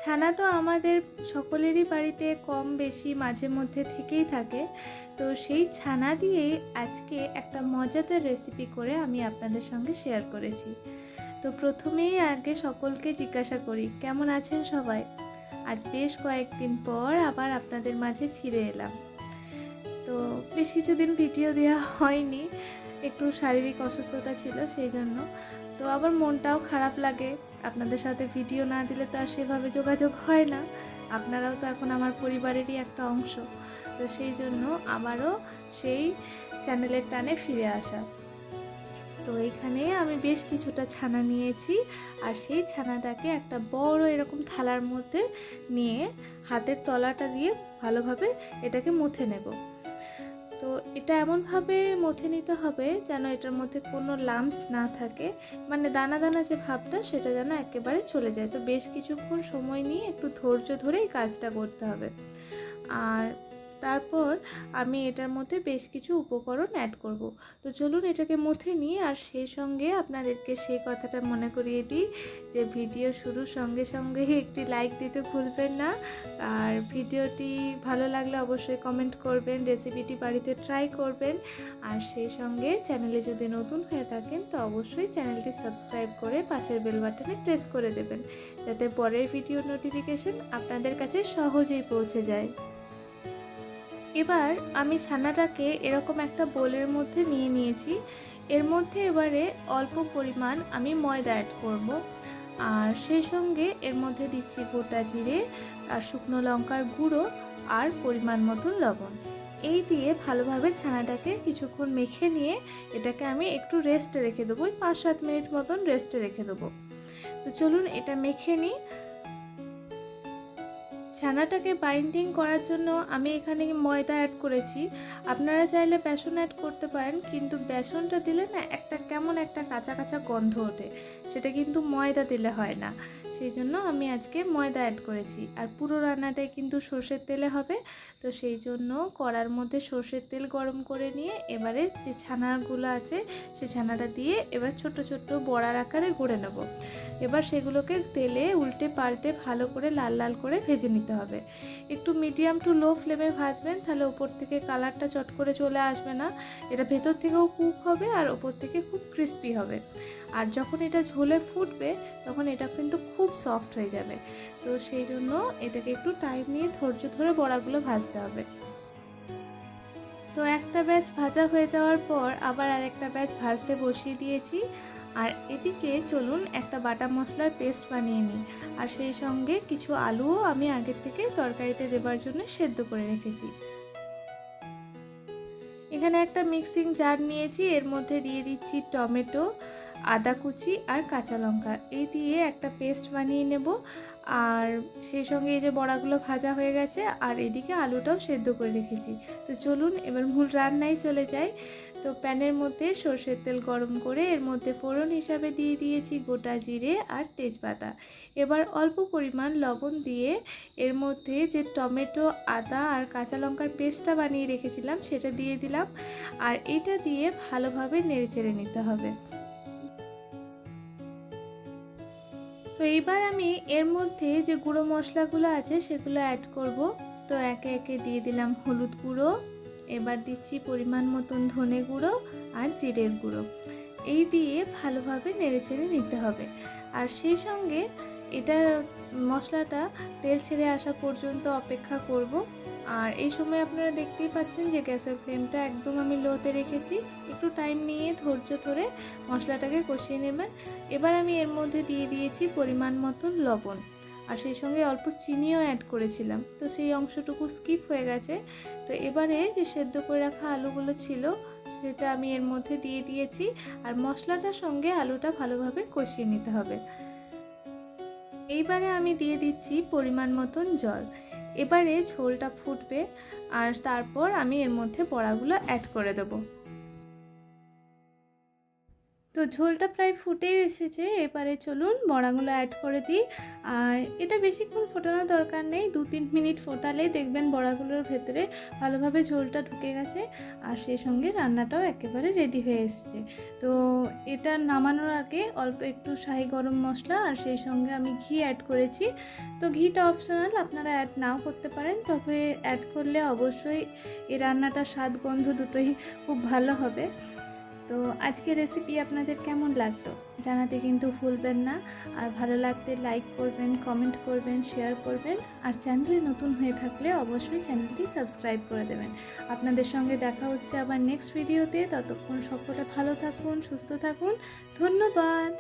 ছানা তো আমাদের সকলেরই বাড়িতে কম বেশি মাঝে মধ্যে থেকেই থাকে। তো সেই ছানা দিয়েই আজকে একটা মজাদার রেসিপি করে আমি আপনাদের সঙ্গে শেয়ার করেছি। তো প্রথমেই আগে সকলকে জিজ্ঞাসা করি, কেমন আছেন সবাই? আজ বেশ কয়েকদিন পর আবার আপনাদের মাঝে ফিরে এলাম। তো বেশ কিছুদিন ভিডিও দেওয়া হয়নি, একটু শারীরিক অসুস্থতা ছিল সেই জন্য। তো আবার মনটাও খারাপ লাগে, আপনাদের সাথে ভিডিও না দিলে তো আর সেভাবে যোগাযোগ হয় না। আপনারাও তো এখন আমার পরিবারেরই একটা অংশ। তো সেই জন্য আবারও সেই চ্যানেলের টানে ফিরে আসা। তো এখানে আমি বেশ কিছুটা ছানা নিয়েছি, আর সেই ছানাটাকে একটা বড় এরকম থালার মধ্যে নিয়ে হাতের তলাটা দিয়ে ভালোভাবে এটাকে মুথে নেব। তো এটা এমনভাবে মথে নিতে হবে যেন এটার মধ্যে কোনো লাম্পস না থাকে, মানে দানা দানা যে ভাবটা সেটা যেন একেবারে চলে যায়। তো বেশ কিছুক্ষণ সময় নিয়ে একটু ধৈর্য ধরে এই কাজটা করতে হবে। আর তারপর আমি এটার মধ্যে বেশ কিছু উপকরণ অ্যাড করব। তো চলুন এটাকে মুথে নিই, আর সেই সঙ্গে আপনাদেরকে সেই কথাটা মনে করিয়ে দিই যে ভিডিও শুরুর সঙ্গে সঙ্গে একটি লাইক দিতে ভুলবেন না। আর ভিডিওটি ভালো লাগলে অবশ্যই কমেন্ট করবেন, রেসিপিটি বাড়িতে ট্রাই করবেন। আর সেই সঙ্গে চ্যানেলে যদি নতুন হয়ে থাকেন তো অবশ্যই চ্যানেলটি সাবস্ক্রাইব করে পাশের বেল বাটনে প্রেস করে দেবেন, যাতে পরের ভিডিওর নোটিফিকেশন আপনাদের কাছে সহজেই পৌঁছে যায়। এবার আমি ছানাটাকে এরকম একটা বোলের মধ্যে নিয়ে নিয়েছি। এর মধ্যে এবারে অল্প পরিমাণ আমি ময়দা অ্যাড করব, আর সেই সঙ্গে এর মধ্যে দিচ্ছি গোটা জিরে আর শুকনো লঙ্কার গুঁড়ো আর পরিমাণ মতন লবণ। এই দিয়ে ভালোভাবে ছানাটাকে কিছুক্ষণ মেখে নিয়ে এটাকে আমি একটু রেস্টে রেখে দেবো, 5-7 মিনিট মতন রেস্টে রেখে দেবো। তো চলুন এটা মেখে নিই। ছানাটাকে বাইন্ডিং করার জন্য আমি এখানে ময়দা অ্যাড করেছি। আপনারা চাইলে বেসন অ্যাড করতে পারেন, কিন্তু বেসনটা দিলে না একটা কেমন একটা কাঁচা কাঁচা গন্ধ ওঠে, সেটা কিন্তু ময়দা দিলে হয় না। সেই জন্য আমি আজকে ময়দা অ্যাড করেছি। আর পুরো রান্নাটাই কিন্তু সর্ষের তেলে হবে। তো সেই জন্য কড়ার মধ্যে সর্ষের তেল গরম করে নিয়ে এবারে যে ছানাগুলো আছে সে ছানাটা দিয়ে এবার ছোট ছোট বড়ার আকারে গড়ে নেব। এবার সেগুলোকে তেলে উল্টে পাল্টে ভালো করে লাল লাল করে ভেজে নিতে হবে। একটু মিডিয়াম টু লো ফ্লেমে ভাজবেন, তাহলে ওপর থেকে কালারটা চট করে চলে আসবে না। এটা ভেতর থেকেও কুক হবে আর ওপর থেকে খুব ক্রিস্পি হবে। আর যখন এটা ঝোলে ফুটবে তখন এটা কিন্তু খুব সফট হয়ে যাবে। তো সেই জন্য এটাকে একটু টাইম নিয়ে ধৈর্য ধরে বড়াগুলো ভাজতে হবে। তো একটা ব্যাচ ভাজা হয়ে যাওয়ার পর আবার আরেকটা ব্যাচ ভাজতে বসিয়ে দিয়েছি। আর এদিকে চলুন একটা বাটা মশলার পেস্ট বানিয়ে নিই। আর সেই সঙ্গে কিছু আলুও আমি আগের থেকে তরকারিতে দেবার জন্য সেদ্ধ করে রেখেছি। এখানে একটা মিক্সিং জার নিয়েছি, এর মধ্যে দিয়ে দিচ্ছি টমেটো, আদা কুচি আর কাঁচা লঙ্কা। এই দিয়ে একটা পেস্ট বানিয়ে নেব। আর সেই সঙ্গে এই যে বড়াগুলো ভাজা হয়ে গেছে, আর এদিকে আলুটাও সেদ্ধ করে রেখেছি। তো চলুন এবার মূল রান্নায় চলে যাই। তো প্যানের মধ্যে সর্ষের তেল গরম করে এর মধ্যে ফোড়ন হিসাবে দিয়ে দিয়েছি গোটা জিরে আর তেজপাতা। এবার অল্প পরিমাণ লবণ দিয়ে এর মধ্যে যে টমেটো, আদা আর কাঁচা লঙ্কার পেস্টটা বানিয়ে রেখেছিলাম সেটা দিয়ে দিলাম। আর এটা দিয়ে ভালোভাবে নেড়েচেড়ে নিতে হবে। তো এইবার আমি এর মধ্যে যে গুঁড়ো মশলাগুলো আছে সেগুলো অ্যাড করব। তো একে একে দিয়ে দিলাম হলুদ গুঁড়ো, এবার দিচ্ছি পরিমাণ মতন ধনে গুঁড়ো আর জিরের গুঁড়ো। এই দিয়ে ভালোভাবে নেড়েচেড়ে নিতে হবে। আর সেই সঙ্গে এটা মশলাটা তেল ছেড়ে আসা পর্যন্ত অপেক্ষা করব। আর এই সময় আপনারা দেখতেই পাচ্ছেন যে গ্যাসের ফ্লেমটা একদম আমি লোতে রেখেছি। একটু টাইম নিয়ে ধৈর্য ধরে মশলাটাকে কষিয়ে নেবেন। এবার আমি এর মধ্যে দিয়ে দিয়েছি পরিমাণ মতন লবণ, আর সেই সঙ্গে অল্প চিনিও অ্যাড করেছিলাম, তো সেই অংশটুকু স্কিপ হয়ে গেছে। তো এবারে যে সেদ্ধ করে রাখা আলুগুলো ছিল সেটা আমি এর মধ্যে দিয়ে দিয়েছি। আর মশলাটার সঙ্গে আলুটা ভালোভাবে কষিয়ে নিতে হবে। এইবারে আমি দিয়ে দিচ্ছি পরিমাণ মতন জল। এবারে ঝোলটা ফুটবে, আর তারপর আমি এর মধ্যে বড়াগুলো অ্যাড করে দেবো। তো ঝোলটা প্রায় ফুটেই এসেছে। এবারে চলুন বড়াগুলো অ্যাড করে দিই। আর এটা বেশিক্ষণ ফোটানোর দরকার নেই, 2-3 মিনিট ফোটালেই দেখবেন বড়াগুলোর ভেতরে ভালোভাবে ঝোলটা ঢুকে গেছে আর সেই সঙ্গে রান্নাটাও একেবারে রেডি হয়ে এসছে। তো এটা নামানোর আগে অল্প একটু শাহি গরম মশলা আর সেই সঙ্গে আমি ঘি অ্যাড করেছি। তো ঘিটা অপশনাল, আপনারা অ্যাড নাও করতে পারেন, তবে অ্যাড করলে অবশ্যই এই রান্নাটার স্বাদ গন্ধ দুটোই খুব ভালো হবে। তো আজকের রেসিপি আপনাদের কেমন লাগলো জানাতে কিন্তু ভুলবেন না। আর ভালো লাগলে লাইক করবেন, কমেন্ট করবেন, শেয়ার করবেন। আর চ্যানেলে নতুন হয়ে থাকলে অবশ্যই চ্যানেলটি সাবস্ক্রাইব করে দেবেন। আপনাদের সঙ্গে দেখা হচ্ছে আবার নেক্সট ভিডিওতে। ততক্ষণ সকলে ভালো থাকুন, সুস্থ থাকুন। ধন্যবাদ।